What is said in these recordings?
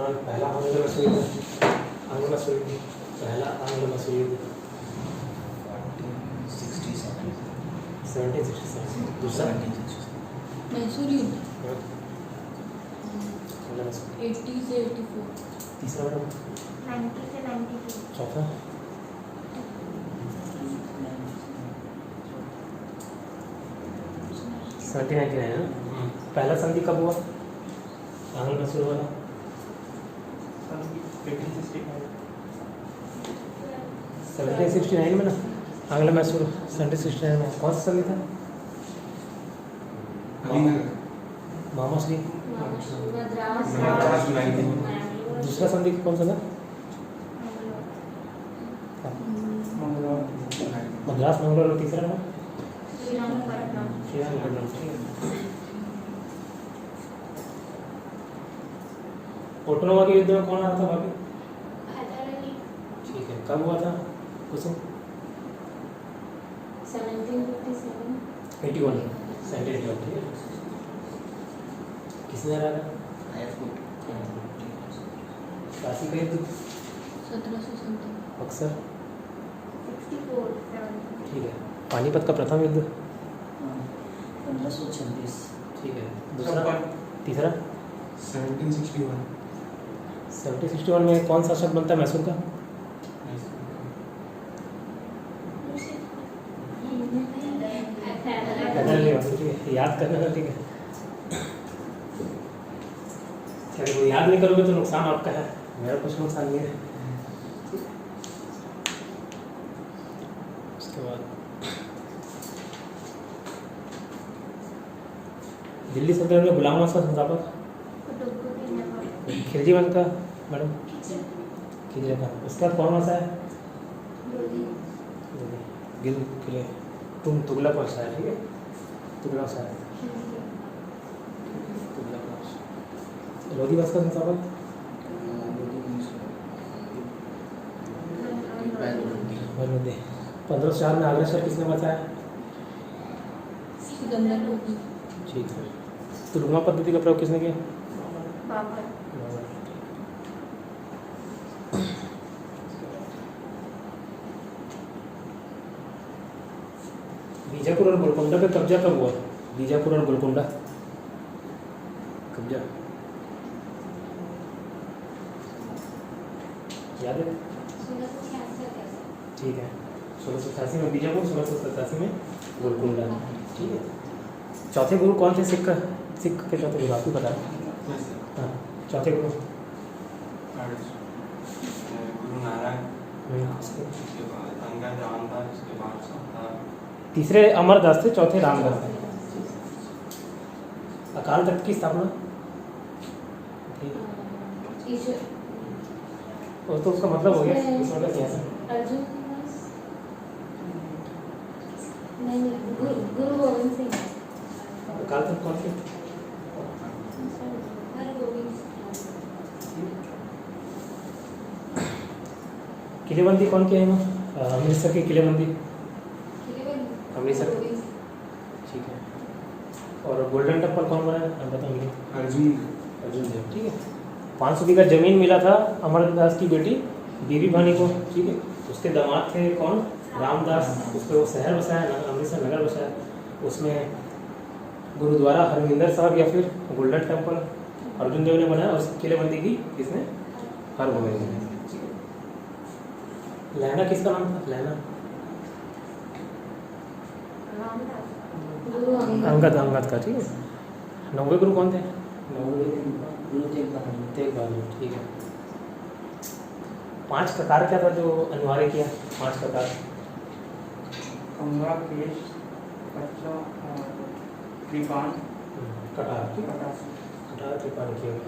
पहला आंग्ल मसूरी पहला आंग्ल मसूरी 1767 दूसरा मैसूर युद्ध 80 से 84 तीसरा मैडम 90 से 92 चौथा 1799 है ना। पहला संधि कब हुआ आंग्ल मसूरी वाला 1769 में ना। आंग्ल मैसूर 1769 में कौन सा संधि था? मामा श्री। दूसरा संधि कौन सा था? मद्रास मंगलोर। और तीसरा ना श्रीरंगपट्टनम। ओटोनोवा के युद्ध में कौन आया था भाभी? ठीक है, कब हुआ था कुसुम? 1757 81 ठीक है। किसने हराया? काशी का युद्ध 1757 अक्सर 64 ठीक है। पानीपत का प्रथम युद्ध 1526 ठीक है। दूसरा तीसरा 1761 में कौन सा शब्द बनता है मैसूर का? ठीक है, याद करना है। ठीक है, अगर वो याद नहीं करोगे तो नुकसान आपका है, मेरा कुछ नुकसान नहीं है। उसके बाद दिल्ली सल्तनत में गुलाम मोहम्मद संस्थापक खिलजी वंश का मैडम खिलजी का। उसका कौन वंश है? गिल किले तुम तुगलक वंश है। ठीक है, तुगलक वंश है। लोधी वंश का संस्थापक 1504 में आगरा शहर किसने बचाया? सिकंदर लोधी। ठीक है। तुलुमा पद्धति का प्रयोग किसने किया? बाबर बीजापुर और गोलकोंडा पे कब्जा कब हुआ? बीजापुर और गोलकोंडा कब्जा याद है? 1666 ठीक है। 1687 में बीजापुर, 1687 में गोलकोंडा। ठीक है। चौथे गुरु कौन थे? सिख के चौथे गुरु आपको पता है? हाँ, चौथे गुरु गुरु नारायण, उसके बाद अंगद रामदास, उसके बाद चौथा तीसरे अमरदास थे, चौथे रामदास थे। अकाल तख्त की स्थापना वो तो उसका मतलब हो गया इसमें क्या है? अर्जुन नहीं गुरु गोविंद सिंह। अकाल तख्त कौन थे? किलेबंदी कौन किया है? अमृतसर की किलेबंदी अमृतसर। ठीक है। और गोल्डन टेम्पल कौन बनाया? आप बताएंगे। अर्जुन देव। ठीक है। 500 बीघा जमीन मिला था अमरदास की बेटी बीबी भानी को। ठीक है। उसके दामाद थे कौन? रामदास। उस पर वो शहर बसाया, अमृतसर नगर बसाया। उसमें गुरुद्वारा हरमिंदर साहब या फिर गोल्डन टेम्पल अर्जुन देव ने बनाया। और किलेबंदी की किसने? हरगोबिंद ने। लहना किसका नाम था? लहना अंगद का। ठीक है। 90 गुरु कौन थे? गुरु तेग बहादुर। ठीक है। 5 प्रकार क्या था जो अनिवार्य किया? 5 प्रकार कंगा, केश, कच्चा और कृपाण, कटार कटास। कृपाण किए हुए।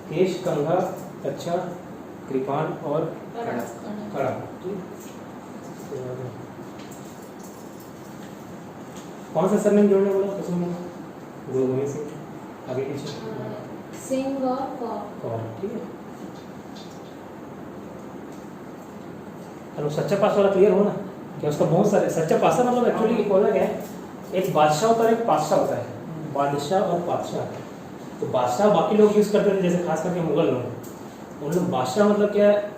केश, कंघा, कच्चा, कृपाण और कड़ा। कौन सा सरनेम जोड़ने बोला उसमें? गुरु गोविंद सिंह। आगे पीछे सिंह और कौर। ठीक है। हेलो, सच्चा पास वाला क्लियर हो ना? क्या उसका बहुत सारे सच्चा पासा मतलब एक्चुअली एक होता क्या है? एक बादशाह होता है, एक पातशाह होता है। बादशाह और पातशाह। तो बादशाह बाकी लोग यूज़ करते थे, जैसे खास करके मुगल लोग। उन लोग बादशाह मतलब क्या है,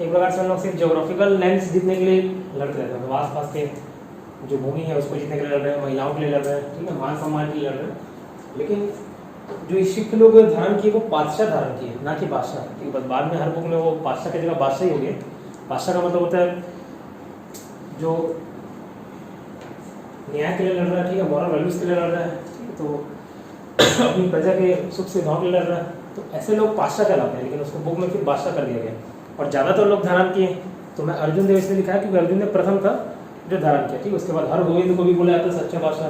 एक प्रकार से उन लोग सिर्फ जोग्राफिकल लैंड्स जीतने के लिए लड़ते रहते हैं, तो आस पास के जो भूमि है उसको जीतने के लिए लड़ रहे हैं, महिलाओं के लिए लड़ रहे हैं, ठीक है, मान सम्मान के लिए लड़ रहे हैं। लेकिन जो सिख लोग धारण किए वो बादशाह धारण किए, ना कि बादशाह। ठीक है, बाद में हर बुक में वो बादशाह की जगह बादशाह ही हो गए। बादशाह का मतलब होता है जो न्याय के लिए लड़ रहा है, ठीक है, मॉरल वैल्यूज के लिए लड़ रहा है, ठीक है, तो अपनी प्रजा के सुख सुविधाओं के लिए लड़ रहा है, तो ऐसे लोग बादशाह कहलाते हैं। लेकिन उसको बुक में फिर बादशाह कर दिया गया और ज़्यादातर लोग धारण किए। तो मैं अर्जुन देव इसलिए लिखा है क्योंकि अर्जुन देव प्रथम था जो धारण किया, ठीक है। उसके बाद हर गोविंद को भी बोला जाता है सच्चा बादशाह,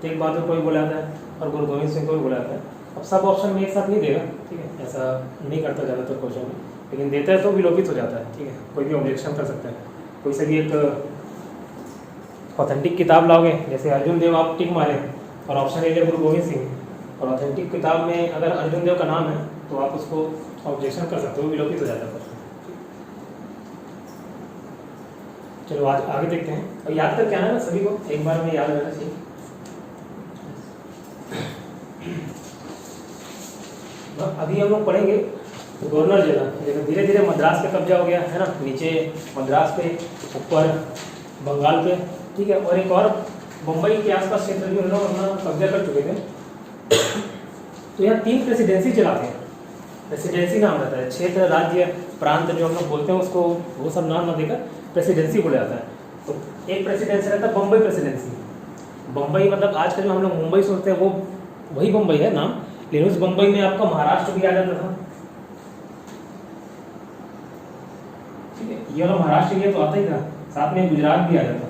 तेग बहादुर को भी बोला जाता है और गुरु गोविंद सिंह को भी बोला जाता है। अब सब ऑप्शन में एक साथ नहीं देगा, ठीक है, ऐसा नहीं करता ज़्यादातर क्वेश्चन में, लेकिन देता है तो विलोपित हो जाता है, ठीक है। कोई भी ऑब्जेक्शन कर सकता है, कोई से भी एक ऑथेंटिक किताब लाओगे, जैसे अर्जुन देव आप टिक मारे और ऑप्शन ए गुरु गोविंद सिंह, और ऑथेंटिक किताब में अगर अर्जुन देव का नाम है तो आप उसको ऑब्जेक्शन कर सकते हो, विलोपित हो जाता है प्रश्न। चलो आज आगे देखते हैं। और याद करके आना ना सभी को, एक बार में याद रहना चाहिए। अभी हम लोग पढ़ेंगे गवर्नर जनरल, लेकिन धीरे धीरे मद्रास पे कब्जा हो गया है ना, नीचे मद्रास पे, ऊपर बंगाल पे, ठीक है, और एक और मुंबई के आसपास क्षेत्र भी उन लोग अपना कब्जा कर चुके थे। तो यहाँ 3 प्रेसिडेंसी चलाते हैं। प्रेसिडेंसी नाम रहता है, क्षेत्र, राज्य, प्रांत जो हम लोग बोलते हैं उसको, वो सब नाम ना देकर प्रेसिडेंसी बोला जाता है। तो एक प्रेसिडेंसी रहता है बम्बई प्रेसिडेंसी। बम्बई मतलब आज का जो हम लोग मुंबई सोचते हैं वो वही बम्बई है नाम, लेकिन उस बम्बई में आपका महाराष्ट्र भी आ जाता था, ठीक है। ये वाला महाराष्ट्र ये तो आता ही था, साथ में गुजरात भी आ जाता,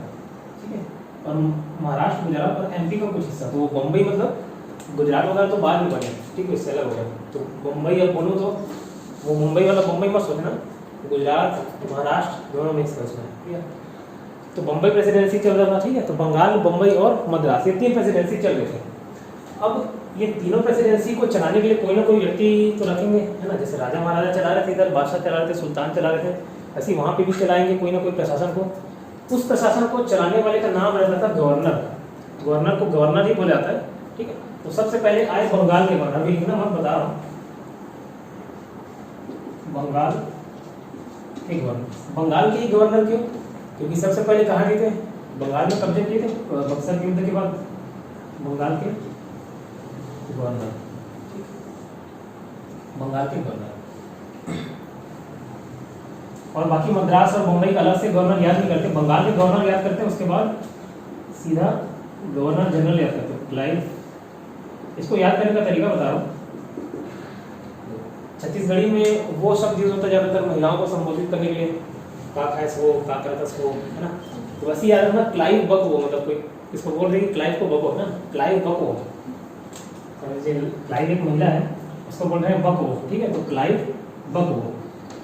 ठीक है। और महाराष्ट्र, गुजरात और एमपी का कुछ हिस्सा, तो वो बम्बई मतलब गुजरात वगैरह तो बाद में बने, ठीक है, इससे अलग हो गया। तो बम्बई अब बोलूँ तो वो मुंबई वाला बम्बई मत सोचना, गुजरात महाराष्ट्र दोनों मिक्स है उसमें, ठीक है। तो बम्बई प्रेसिडेंसी चल रहा था, ठीक है। तो बंगाल, बम्बई और मद्रास, ये 3 प्रेसिडेंसी चल रहे थे। अब ये तीनों प्रेसिडेंसी को चलाने के लिए कोई ना कोई व्यक्ति तो रखेंगे, है ना। जैसे राजा महाराजा चला रहे थे, इधर बादशाह चला रहे थे, सुल्तान चला रहे थे, ऐसे ही वहाँ पे भी चलाएंगे कोई ना कोई प्रशासन को। उस प्रशासन को चलाने वाले का नाम रहता था गवर्नर। गवर्नर को गवर्नर ही बोला जाता है, ठीक है। तो सबसे पहले आए बंगाल के गवर्नर, अभी लिखना मत बता रहा हूँ, बंगाल के गवर्नर। बंगाल के ही गवर्नर क्यों? क्योंकि सबसे पहले कहाँ गए थे? बंगाल में कब्जे किए थे बक्सर के युद्ध के बाद, बंगाल के गवर्नर, बंगाल के गवर्नर। और बाकी मद्रास और मुंबई का अलग से गवर्नर याद नहीं करते, बंगाल के गवर्नर याद करते हैं, उसके बाद सीधा गवर्नर जनरल याद करते हैं, क्लाइव। इसको याद करने का तरीका बता रहा हूँ। छत्तीसगढ़ी में वो शब्द यूज होता है ज़्यादातर महिलाओं को संबोधित करने के लिए, का खैस हो, का करतस हो, है ना। तो वैसे याद रखना क्लाइव बक हो, मतलब कोई इसको बोल रही है क्लाइव को बक हो ना, क्लाइव बक हो। क्लाइव एक महिला है, उसको बोल रहे हैं बक हो, ठीक है। तो क्लाइव बक हो,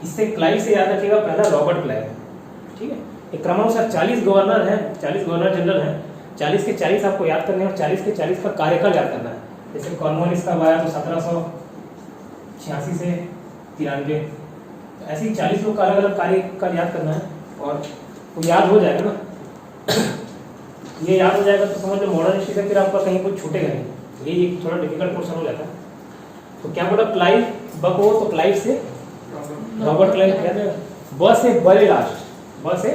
इससे क्लाइव से याद रखिएगा पहला रॉबर्ट क्लाइव, ठीक है। एक क्रमानुसार 40 गवर्नर हैं, 40 गवर्नर जनरल हैं, 40 के 40 आपको याद करने हैं और 40 के 40 का कार्यकाल याद करना है। जैसे कॉर्नवालिस का आया तो 1786 से 93, तो ऐसे ही 40 लोग का अलग अलग कार्यकाल याद करना है और वो याद हो जाएगा ना। ये याद हो जाएगा तो समझ लो मॉडर्न हिस्ट्री से फिर आपका कहीं कुछ छूटेगा नहीं, ये एक थोड़ा डिफिकल्ट क्वेश्चन हो जाता है। तो क्या बोला, क्लाइव बक हो, तो क्लाइव से रॉबर्ट क्लाइव याद है। ब से बरे लास्ट, ब से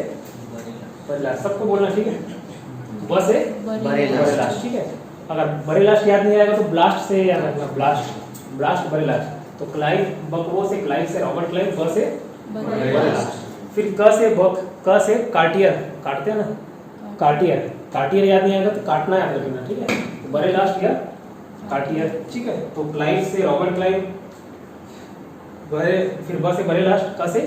बरे लास्ट सबको बोलना, ठीक है। ब से बरे लास्ट, ठीक है। अगर बरे लास्ट याद नहीं आएगा तो ब्लास्ट से याद रखना, ब्लास्ट, ब्लास्ट बरे लास्ट। तो क्लाइव बक हो से क्लाइव से रॉबर्ट क्लाइव, ब से बरे लास्ट। फिर क से बक, क से कार्टियर, काटते हैं ना, कार्टियर, कार्टियर याद नहीं आएगा तो काटना याद रखना, ठीक है। तो बरे लास्ट या कार्टियर, ठीक है। तो क्लाइव से रॉबर्ट क्लाइव, बरे, फिर ब से बरे लास्ट, क से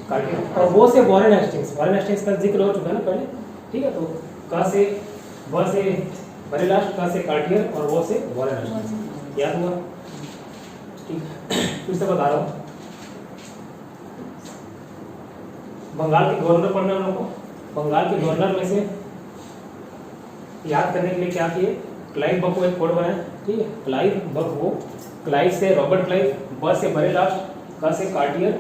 कार्टियर, और वो से वॉरेन हेस्टिंग्स। वॉरेन हेस्टिंग्स का जिक्र हो चुका है ना पहले, ठीक है। तो क से ब से बरे लास्ट, क से कार्टियर और वो से वॉरेन हेस्टिंग्स, याद हुआ, ठीक। फिर से बता रहा हूँ, बंगाल के गवर्नर पढ़ना हम लोग को। बंगाल के गवर्नर में से याद करने के लिए क्या किए, क्लाइव बक हो एक कोड बनाए, ठीक है। क्लाइव बक हो, क्लाइव से रॉबर्ट क्लाइव, ब से बरे लास्ट, क से कार्टियर,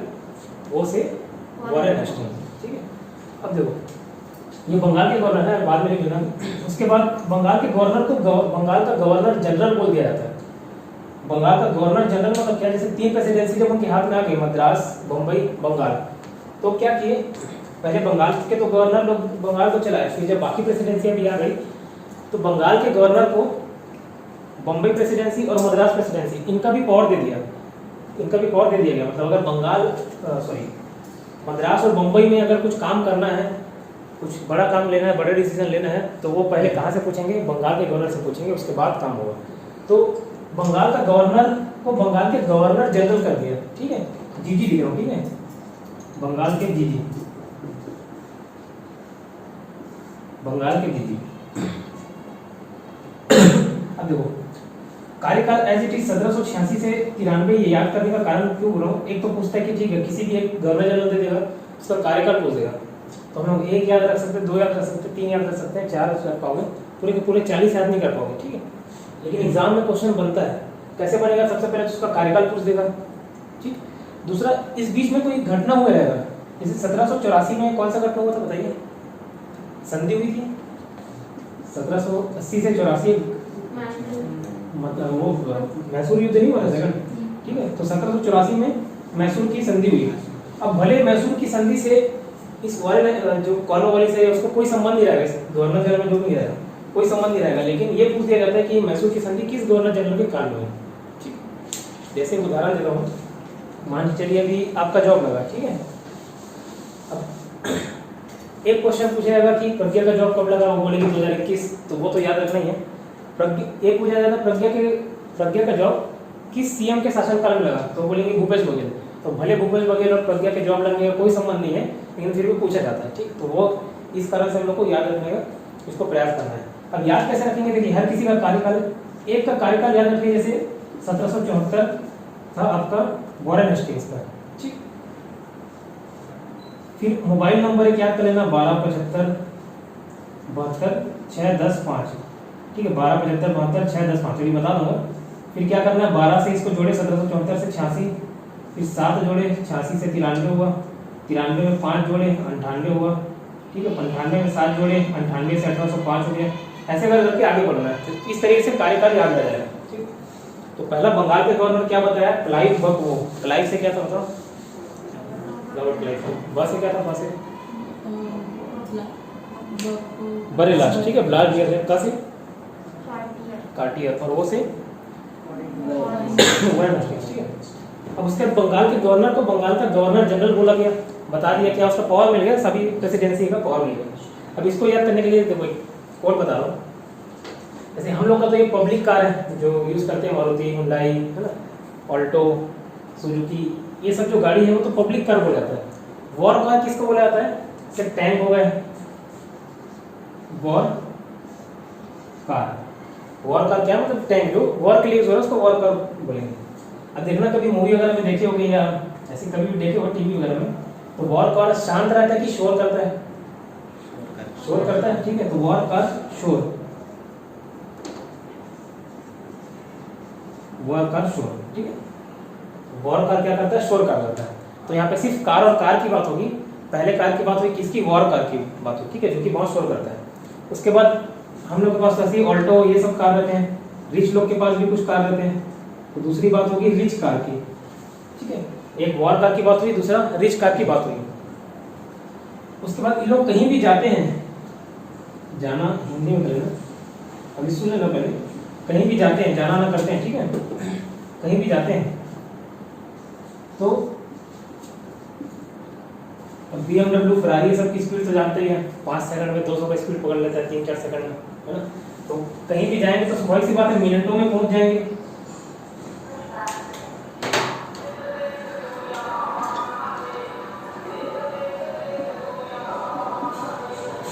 ओ से वॉरेन हेस्टिंग्स, ठीक है। अब देखो ये बंगाल के गवर्नर है, बाद में लिख लेना। उसके बाद बंगाल के गवर्नर को बंगाल का गवर्नर जनरल बोल दिया जाता है। बंगाल का गवर्नर जनरल मतलब क्या, जैसे 3 प्रेसिडेंसी जब उनके हाथ में आ गई, मद्रास, बम्बई, बंगाल, तो क्या किए, पहले बंगाल के तो गवर्नर लोग बंगाल को चलाए, फिर जब बाकी प्रेसिडेंसियां भी आ गई तो बंगाल के गवर्नर को बम्बई प्रेसिडेंसी और मद्रास प्रेसिडेंसी इनका भी पावर दे दिया, गया। मतलब अगर बंगाल मद्रास और बम्बई में अगर कुछ काम करना है, कुछ बड़ा काम लेना है, बड़ा डिसीजन लेना है, तो वो पहले कहाँ से पूछेंगे, बंगाल के गवर्नर से पूछेंगे, उसके बाद काम होगा। तो बंगाल का गवर्नर को बंगाल के गवर्नर जनरल कर दिया, ठीक है, जीजी दिया, ठीक है, बंगाल के जीजी, अब देखो कार्यकाल एज इट इज 1786 से 93, ये याद करने का कारण क्यों बोल रहा हूँ, एक तो पूछता है कि ठीक है किसी भी एक गवर्नर जनरल दे देगा, उसका कार्यकाल पूछ देगा, तो हम लोग 1 याद रख सकते हैं, 2 याद रख सकते हैं, 3 याद रख सकते हैं, 4 रख पाओगे, पूरे के पूरे 40 याद नहीं कर पाओगे, ठीक है। लेकिन एग्जाम में क्वेश्चन बनता है, कैसे बनेगा, सबसे पहले उसका कार्यकाल पूछ देगा, ठीक। दूसरा, इस बीच में कोई घटना हुआ रहेगा, जैसे 1784 में कौन सा घटना हुआ था बताइए, संधि हुई थी 1780 से 84, मतलब वो मैसूर युद्ध नहीं हुआ था सेकंड, ठीक है, तो 1784 में मैसूर की संधि हुई। अब भले मैसूर की संधि से इस वाले जो कॉर्नवालिस है उसको कोई संबंध नहीं रहेगा, गवर्नर जनरल में जो भी रहेगा कोई संबंध नहीं रहेगा, लेकिन ये पूछ दिया जाता है कि मैसूर की संधि किस गवर्नर जनरल के काल में है, ठीक। जैसे उदाहरण देता हूँ, मान चलिए अभी आपका जॉब लगा, ठीक है, अब एक क्वेश्चन पूछा जाएगा कि प्रज्ञा का जॉब कब लगा, वो बोलेंगे 2021, तो वो तो याद रखना ही है। एक पूछा जाता है प्रज्ञा का जॉब किस सीएम के शासनकाल में लगा, तो बोलेंगे भूपेश बघेल, तो भले भूपेश बघेल और प्रज्ञा के जॉब लगने का कोई संबंध नहीं है, लेकिन फिर भी पूछा जाता है, ठीक। तो वो इस कारण से हम लोग को याद रखने का इसको प्रयास करना है। अब याद कैसे रखेंगे, देखिए हर किसी का कार्यकाल, एक का कार्यकाल याद रखिए, जैसे 1774 था आपका वॉरेन हेस्टिंग्स का, ठीक। फिर मोबाइल नंबर एक याद कर लेना, 1275 72 610 5, ठीक है, 1275 72 610 5, ये बता दूंगा। फिर क्या करना है, 12 से इसको जोड़े 1774 से 86, फिर 7 जोड़े 86 से 93 हुआ, 93 में 5 जोड़े 98 हुआ, ठीक है, 95 में 7 जोड़े 98 से 1805 हो गया। ऐसे करके आगे बढ़ना है, तो इस तरीके से कार्यकाल याद रह जाएगा, ठीक। तो पहला बंगाल के गवर्नर क्या बताया, क्लाइव बकवो, क्लाइव से क्या था बताओ, लॉर्ड क्लाइव, बस से क्या था, बस से बरेलास, ठीक है, ब्लाड बियर है, का से कार्टियर, और वो से ठीक है। अब उसके बाद बंगाल के गवर्नर को बंगाल का गवर्नर जनरल बोला गया, बता दिया क्या उसका पावर मिल गया, सभी प्रेसिडेंसी का पावर मिल गया। अब इसको याद करने के लिए देखो कोड बता रहा हूँ, जैसे हम लोग का तो ये पब्लिक कार है जो यूज करते हैं, मारुति, हुंडई, है ना, ऑल्टो, सुजुकी, ये सब जो गाड़ी है वो तो पब्लिक कार बोला जाता है। वॉर कार किसको बोला जाता है, सिर्फ टैंक हो गए, वॉर कार, वॉर कार क्या मतलब टैंक जो वॉर के लिए यूज हो रहा है उसको वॉर कार बोलेंगे। अब देखना कभी मूवी वगैरह में देखे होंगे या ऐसे कभी भी देखे हो टीवी वगैरह में, तो वॉर कार शांत रहता है कि शोर करता है, शोर करता है, ठीक है, तो वॉर कार शोर, वॉर कार शोर, ठीक है, वॉर कार क्या करता है, शोर कर करता है। तो यहाँ पे सिर्फ कार और कार की बात होगी, पहले कार की बात हुई किसकी, वॉर कार की बात हुई, ठीक है, जो कि बहुत शोर करता है। उसके बाद हम लोग के पास ऐसी ऑल्टो ये सब कार रहते हैं, रिच लोग के पास भी कुछ कार रहते हैं, तो दूसरी बात होगी रिच कार की, ठीक है, एक वॉर कार की बात हुई, दूसरा रिच कार की बात हुई। उसके बाद ये लोग कहीं भी जाते हैं, जाना हिंदी में करें ना, अभी सुन लेना पहले, कहीं भी जाते हैं, जाना ना करते हैं, ठीक है, कहीं भी जाते हैं तो अब BMW, फरारी सब की स्पीड तो जानते ही हैं, 5 सेकंड में 200 का स्पीड पकड़ लेता है, 3-4 सेकंड में, है ना। तो कहीं भी जाएंगे तो स्वाभाविक सी बात है मिनटों में पहुंच जाएंगे।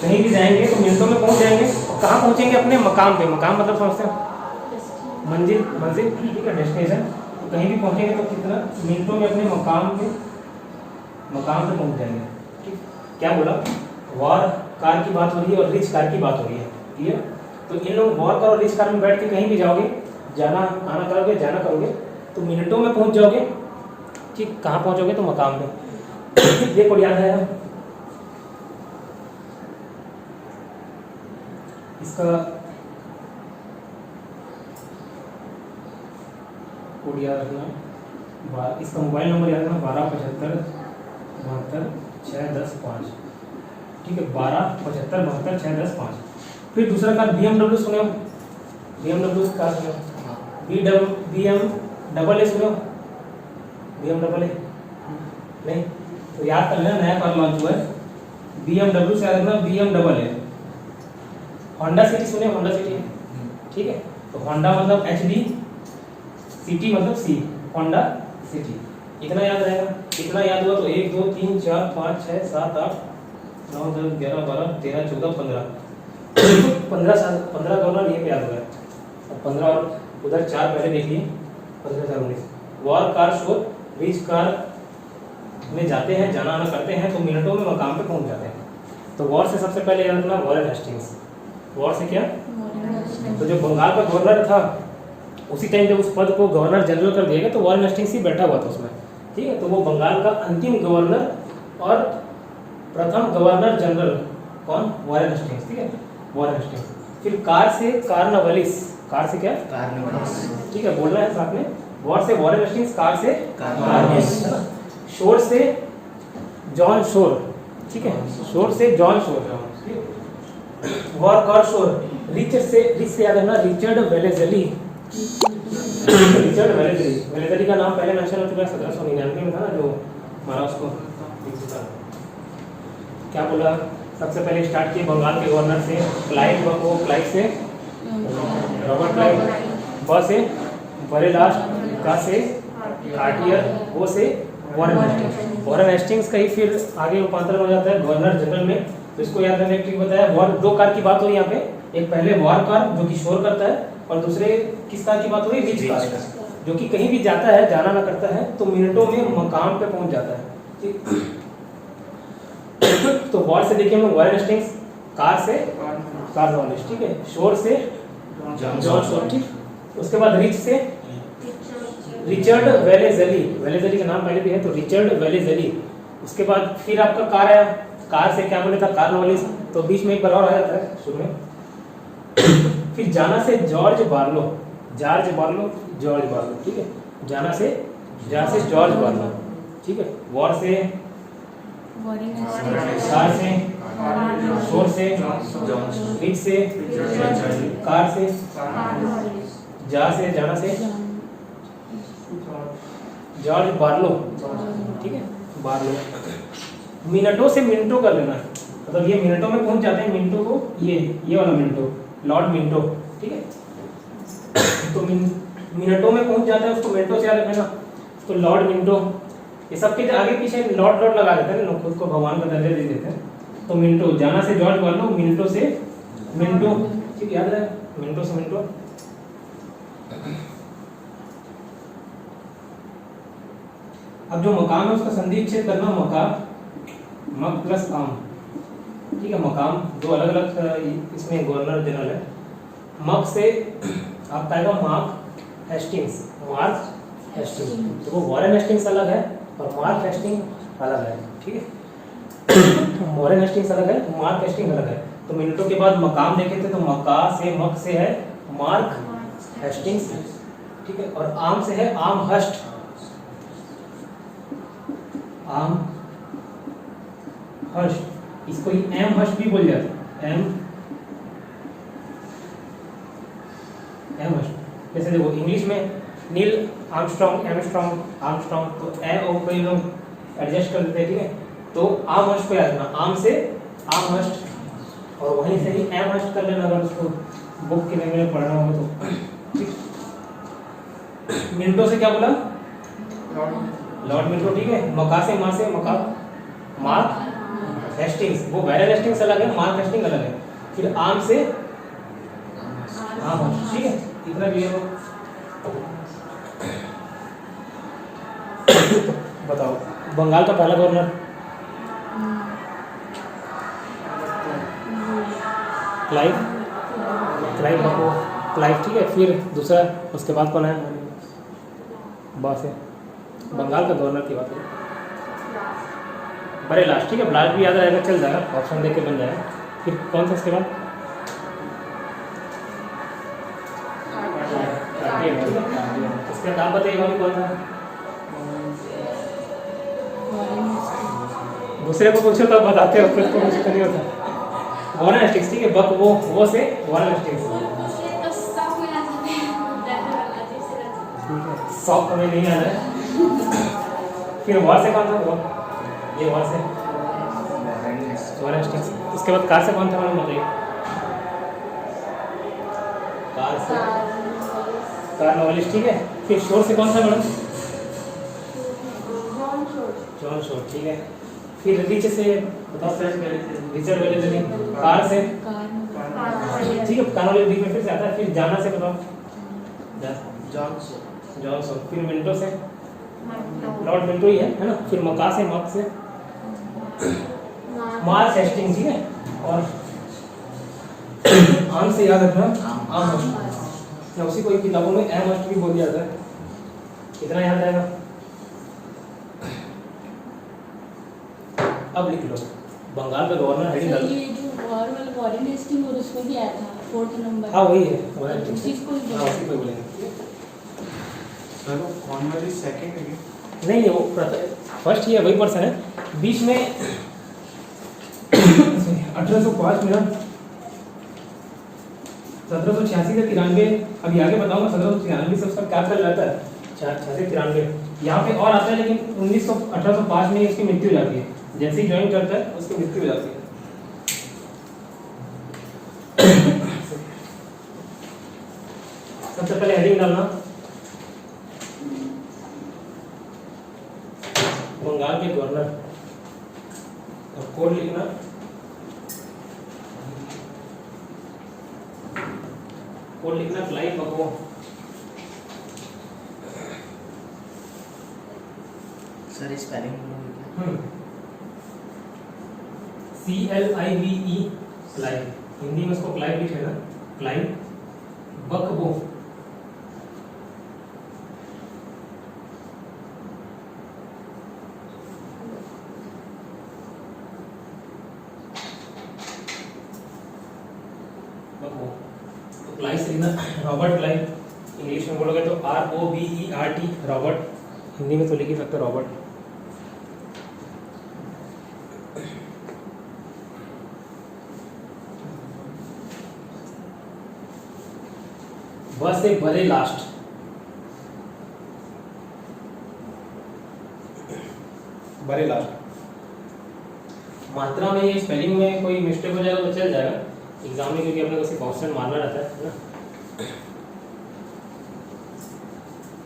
कहीं भी जाएंगे तो मिनटों में पहुंच जाएंगे, और कहाँ पहुंचेंगे, अपने मकाम पे, मकाम मतलब समझते हैं मंजिल, मंजिल, ठीक है, डेस्टिनेशन। तो कहीं भी पहुंचेंगे तो कितना मिनटों में अपने मकाम पे पहुंच जाएंगे, ठीक। क्या बोला, वॉर कार की बात हो रही है और रिच कार की बात हो रही है, क्लियर। तो इन लोग वॉर कार और रिच कार में बैठ के कहीं भी जाओगे, जाना आना करोगे, जाना करोगे तो मिनटों में पहुंच जाओगे, ठीक। कहाँ पहुंचोगे, तो मकाम पे। ये कोड याद है इसका, कोड याद रखना, इसका मोबाइल नंबर याद रखना 1275 72 610 5। ठीक है, 1275 72 610 5। फिर दूसरा कार BMW सुने हो, BMW कार सुने हो, BM डबल ए सुने हो, BM डबल ए नहीं तो याद कर लेना, नया कार लॉन्च हुआ है BMW से याद रखना BM double A. Honda city सुने, होंडा सिटी, ठीक है, तो होंडा मतलब HD, सिटी मतलब सी, होंडा सिटी। इतना याद रहेगा, इतना याद हुआ तो 1 2 3 4 5 6 7 8 9 10 11 12 13 14 15 साल 15 गवर्नर ये याद होगा। अब 15 और उधर 4 पहले देख लिए, 15 वॉर कार शोर रिच कार में जाते हैं, जाना आना करते हैं तो मिनटों में मकाम पे पहुंच जाते हैं। तो वॉर से सबसे पहले याद रखना वॉरेन हेस्टिंग्स। वॉर से क्या, तो जो बंगाल का गवर्नर था उसी टाइम जब उस पद को गवर्नर जनरल कर दिया गया तो वॉरेन हेस्टिंग्स ही बैठा हुआ था उसमें। ठीक है, तो वो बंगाल का अंतिम गवर्नर और प्रथम गवर्नर जनरल कौन, वॉरेन हेस्टिंग्स। ठीक है, वॉरेन हेस्टिंग्स। फिर कार से कार्नवालिस, कार से क्या, ठीक है बोलना है साथ में, वॉर से वॉरेन हेस्टिंग्स, कार से कार्नवालिस, है ना। शोर से जॉन शोर, ठीक है, शोर से जॉन शोर। वॉर कार शोर। रिच से याद रखना Richard Wellesley, Richard Wellesley. Wellesley का नाम पहले मेंशन हो चुका है 1799 में था ना, जो मारा उसको। क्या बोला, सबसे पहले स्टार्ट किए बंगाल के गवर्नर से क्लाइव, वो क्लाइव से रॉबर्ट क्लाइव, ब से बरेलास्ट, का से कार्टियर, वो से वॉरेन हेस्टिंग्स। वॉरेन हेस्टिंग्स का ही फिर आगे रूपांतरण हो जाता है गवर्नर जनरल में। तो इसको याद रखने के लिए बताया, वॉर 2 कार की बात हो रही है यहाँ पे, एक पहले वॉर कार जो कि शोर करता है और दूसरे किस कार की बात हो रही है, रिच कार, जो कि कहीं भी जाता है, जाना ना करता है तो मिनटों में मकाम पे पहुंच जाता है। ठीक, तो वॉर से देखिए हम वॉरेन हेस्टिंग्स, कार से कार्नवालिस, ठीक है, शोर से जॉन शोर, ठीक। उसके बाद रिच से रिचर्ड वेलेजली, वेलेजली का नाम पहले भी है तो रिचर्ड वेलेजली। उसके बाद फिर आपका कार आया, कार से क्या बोले था, कार्नवालिस, तो बीच में एक बार और आ जाता है शुरू में। फिर जाना से George Barlow, George Barlow, George Barlow, ठीक है, जाना से जॉर्ज बार्लो, ठीक है। वॉर से कार से, शोर से, रिच से, कार से, जाना से जॉर्ज बार्लो, ठीक है, बार्लो। मिनटों से मिनटों कर लेना, मतलब ये मिनटों में पहुंच जाते हैं, मिनटों को ये वाला मिनटो, लॉर्ड मिनटो, ठीक है। तो मिनटों में पहुंच जाता है, उसको मिनटों से याद रखना। तो लॉर्ड मिनटो, ये सबके आगे पीछे लॉर्ड लगा देते हैं ना, खुद को भगवान का दर्जा दे देते हैं। तो मिनटो, जाना से जॉर्ज बार्लो, मिनटों से मिनटो, ठीक, याद रहे, मिनटों से मिनटो। अब जो मकाम है उसका संधि विच्छेद करना, मकाम, मक प्लस काम, ठीक है। मकाम 2 अलग अलग इसमें गवर्नर जनरल है। मक से आपका आएगा मार्क हेस्टिंग्स, मार्क हेस्टिंग्स, तो वो वॉरेन हेस्टिंग्स अलग है और मार्क हेस्टिंग अलग है, ठीक है। वॉरेन हेस्टिंग्स अलग है, मार्क हेस्टिंग अलग है। तो मिनटों के बाद मकाम देखे थे तो मका से, मक से है मार्क हेस्टिंग्स, ठीक है। और आम से है आम हस्ट, आम हस्ट, इसको ही एम हस्ट भी बोल जाते हैं, एम हस्ट। जैसे देखो इंग्लिश में नील आर्मस्ट्रॉन्ग, आर्मस्ट्रॉन्ग, तो ए ओ को ये लोग एडजस्ट कर देते हैं, ठीक है। तो आम हस्ट को याद रखना, आम से आम हस्ट, और वहीं से ही एम हस्ट कर लेना अगर उसको बुक के में पढ़ना होगा तो, ठीक। मिनटों से क्या बोला, लॉर्ड मिनटो, ठीक है। मका से माँ से मका, मार्क हेस्टिंग्स, वो वॉरेन हेस्टिंग्स अलग है, मार्क हेस्टिंग अलग है। फिर आम से आम, ठीक है, इतना क्लियर हो। बताओ बंगाल का पहला गवर्नर, क्लाइव, क्लाइव, ठीक है। फिर दूसरा, उसके बाद कौन है, बा से बंगाल का गवर्नर की बात है, बड़े लास्ट, ठीक है। ब्लास्ट भी याद रहेगा, चल जाएगा, ऑप्शन देके बन जाएगा। फिर कौन सा उसके बाद, उसके इसका नाम बताइए भाभी कौन था? दूसरे को पूछो तब बताते हो, खुद को कुछ नहीं होता। वॉरेन हेस्टिंग्स, ठीक है, बक वो से वॉरेन हेस्टिंग्स। सॉफ्ट हमें नहीं आ रहा है। फिर वॉर से कौन था? वो ये वॉर से वॉरेन हेस्टिंग्स। उसके बाद कार से कौन था मैडम बताइए? कार से कार्नवालिस, ठीक है। फिर शोर से कौन था मैडम? जॉन शोर, ठीक है। फिर रिच से बताओ सर, रिचर्ड वेलेस्ली। कार से ठीक है, कार्नवालिस बीच में फिर से आता है। फिर जाना से बताओ? John Shore. फिर मिंटो से लॉर्ड मिंटो ही है ना। फिर मका से मक से मार्स हेस्टिंग्स, ठीक है। और आम से याद रखना, आम या उसी को किताबों में एम मस्ट भी बोल दिया जाता है। कितना याद रहेगा? अब लिख लो, बंगाल का गवर्नर हेडिंग डालो। ये जो वॉर वाला वॉरेन हेस्टिंग्स और उसमें भी आया था 4th नंबर। हाँ वही है, उसी को ही हाँ उसी को बोलेंगे। सर वो कॉर्नवालिस सेकंड है क्या? नहीं वो फर्स्ट ही है, वही पर्सन है। बीच में 1805 में 1786 से 93, अभी आगे बताऊंगा। 1793 से उसका क्या चल रहा था, 86 93 यहाँ पे और आता है। लेकिन 1805 में इसकी मृत्यु हो जाती है। जैसे ही ज्वाइन करता है उसकी मृत्यु हो जाती है। सबसे पहले हेडिंग डालना, बंगाल के गवर्नर, और कोड लिखना क्लाइव बको। Sir spelling CLIVE, Clive. Hindi में उसको क्लाइव लिखेगा, क्लाइव बकबो। क्लाइव से लिखना रॉबर्ट क्लाइव। इंग्लिश में बोलोगे तो ROBERT, रॉबर्ट। हिंदी में तो लिख ही सकते रॉबर्ट। बस से बड़े लास्ट, बड़े लास्ट। मात्रा में ये स्पेलिंग में कोई मिस्टेक हो जाएगा तो चल जाएगा एग्जाम में, क्योंकि अपने को सिर्फ ऑप्शन मारना रहता है ना।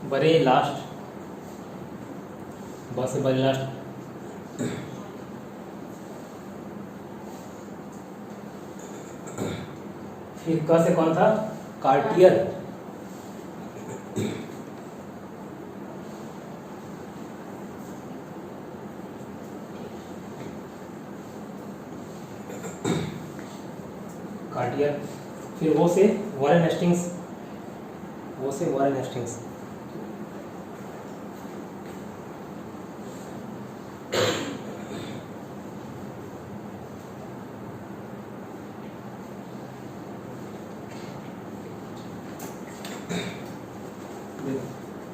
बड़े लास्ट, बस से बड़े लास्ट। फिर क से कौन था? कार्टियर। कार्टियर। फिर वो से वॉरेन हेस्टिंग्स, वो से वॉरेन हेस्टिंग्स।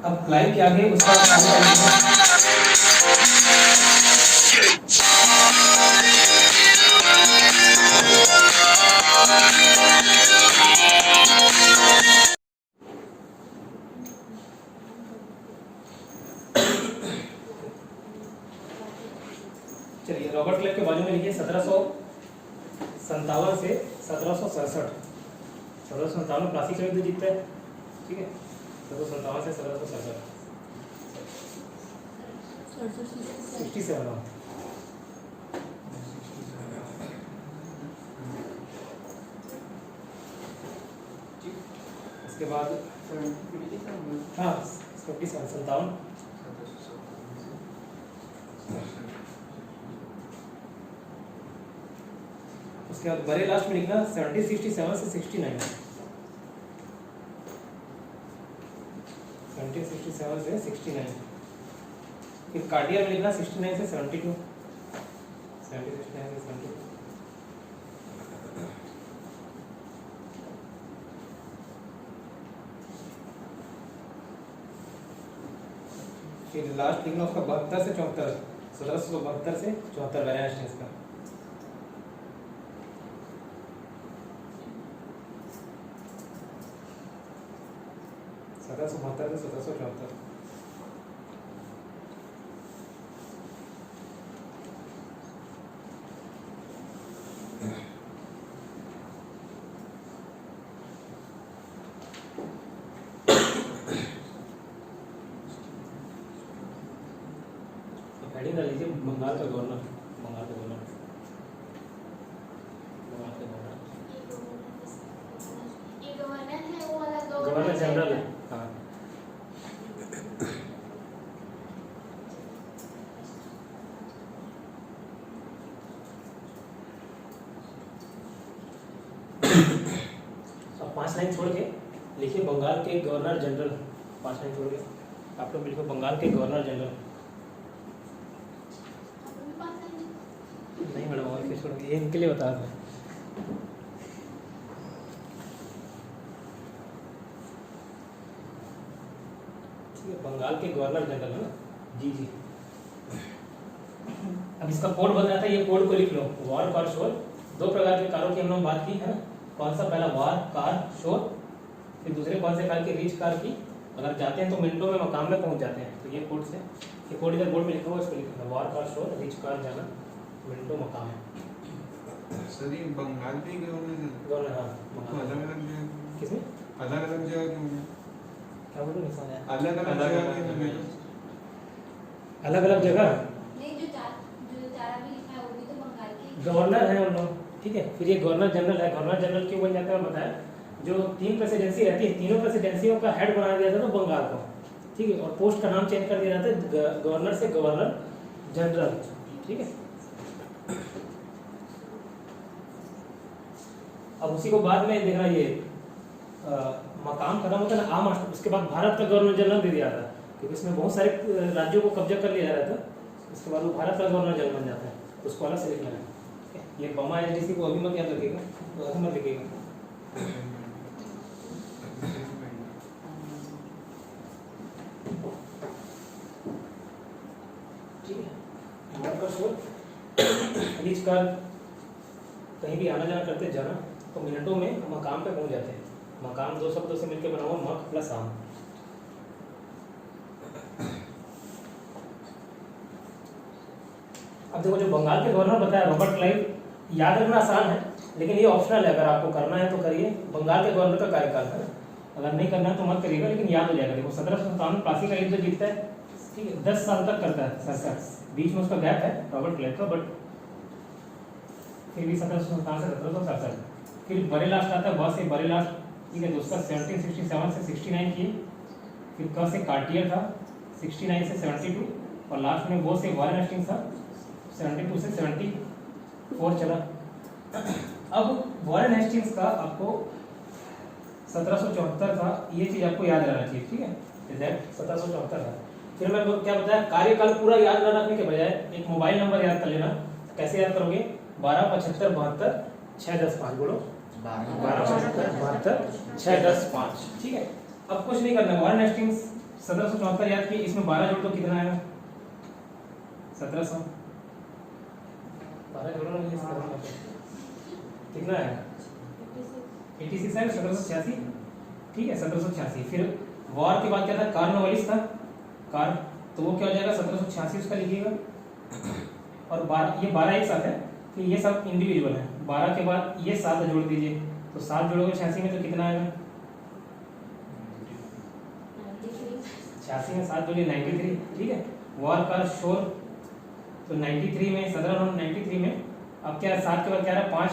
अब क्लाइव के आगे उसका चलिए रॉबर्ट क्लाइव के बाजू में लिखिए 1757 से 1767। 1757 प्लासी का युद्ध जीतता है, ठीक है। 1757 से 1767 67। इसके बाद हाँ 57। उसके बाद बड़े लास्ट में लिखना 1767 से 69। 1767 से 69। फिर कार्डियर में लिखना 69 से 72। 69 से 72। फिर लास्ट लिखना उसका 72 से 74, 1772 से 74 वैलेंस टेंस का। सत्रह सौ बहत्तर से 1774। हेडिंग डाल लीजिए बंगाल का गवर्नर, बंगाल का गवर्नर, बंगाल का गवर्नर, ये गवर्नर है वो वाला गवर्नर जनरल है। हाँ अब 5 लाइन छोड़ के लिखिए बंगाल के गवर्नर जनरल। 5 लाइन छोड़ के आप लोग लिखो बंगाल के गवर्नर जनरल। नहीं मैडम और फिर छोड़ो, ये इनके लिए बता रहा हूँ। ठीक है, बंगाल के गवर्नर जनरल है ना। जी जी। अब इसका कोड बताया था, ये कोड को लिख लो। वार कार शोर, 2 प्रकार के कारों की हम लोग बात की है ना। कौन सा? पहला वार कार शोर, फिर दूसरे कौन से कार की? रीच कार की। अगर जाते हैं तो मिनटों में मकाम में पहुंच जाते हैं। तो ये कोड से, ये कोड इधर बोर्ड में लिखा हुआ, इसको लिखना वार कार शोर, रीच कार जाना, मिनटों मकाम है। सर ये बंगाल भी गवर्नर गवर्नर हाँ तो अलग अलग जगह, किसमें? अलग अलग जगह क्यों है? क्या बोलूँ नहीं समझ आया। अलग अलग जगह क्यों है? अलग अलग जगह नहीं, जो चार अभी लिखा है वो भी तो बंगाल के गवर्नर है उन लोग। ठीक है, फिर ये गवर्नर जनरल है। गवर्नर जनरल क्यों बन जाता है बताया, जो 3 प्रेसिडेंसी रहती है, तीनों प्रेसिडेंसियों का हेड बना दिया जाता है तो बंगाल को। ठीक है, और पोस्ट का नाम चेंज कर दिया जाता है गवर्नर से गवर्नर जनरल। ठीक है, अब उसी को बाद में देखना, ये मकाम खत्म होता है ना, आम राष्ट्र, उसके बाद भारत का गवर्नर जनरल दे दिया था, क्योंकि इसमें बहुत सारे राज्यों को कब्जा कर लिया जा रहा था। उसके बाद वो भारत का गवर्नर जनरल बन जाता है, उसको अलग से लिखना है। ठीक है? ये बमा एचडीसी को अभी मत याद रखिएगा, तो अभी मत लिखिएगा। ठीक है, हमारे पास रीच कार, कहीं भी आना जाना करते जाना तो मिनटों में मकाम पे पहुंच जाते हैं। मकाम 2 शब्दों से मिलकर बना हुआ, मक प्लस आम। अब देखो, जो बंगाल के गवर्नर बताया रॉबर्ट क्लाइव, याद रखना आसान है लेकिन ये ऑप्शनल है। अगर आपको करना है तो करिए। बंगाल के गवर्नर का कार्यकाल है, अगर नहीं करना है तो मत करिएगा, लेकिन याद हो जाएगा। देखो 1757 प्लासी का युद्ध जीतता है। ठीक है, 10 साल तक करता है सरकार, बीच में उसका गैप है रॉबर्ट क्लाइव का, बट फिर भी 1757 से 1767। फिर बड़े लास्ट आता है, बहुत से बड़े लास्ट। ठीक है, तो उसका 1767 से 69 की। फिर क से कार्टियर था 69 से 72, और लास्ट में वो से वॉरेन हेस्टिंग्स था 72 से 74 चला। अब वॉरेन हेस्टिंग्स का आपको 1774 था, ये चीज आपको याद रहना चाहिए। ठीक है, एग्जैक्ट 1774 था। फिर मैं क्या बताया, कार्यकाल पूरा याद न रखने के बजाय एक मोबाइल नंबर याद कर लेना। कैसे याद करोगे? 12 75 72 6 10 5। बोलो 12 75 72 6 10 5। ठीक है, अब कुछ नहीं करना। वॉरेन हेस्टिंग्स 1774 याद किए, इसमें 12 जोड़ दो, कितना आएगा? 1700। 12 जोड़ो ना, कितना है? 86 है, 1786। ठीक है, 1786। फिर वॉर के बाद क्या था? कार्नवालिस था, कार, तो वो क्या हो जाएगा? 1786 उसका लिखिएगा। और 12, ये 12 एक साथ है, फिर ये सब इंडिविजुअल है। 12 के बाद ये 7 जोड़ दीजिए, तो 7 जोड़ोगे 86 में तो कितना आएगा? 86 में 7 जोड़िए 93। ठीक है, वॉर का शोर, तो 93 में 1793 में अब क्या 7 के बाद क्या रहा? 5,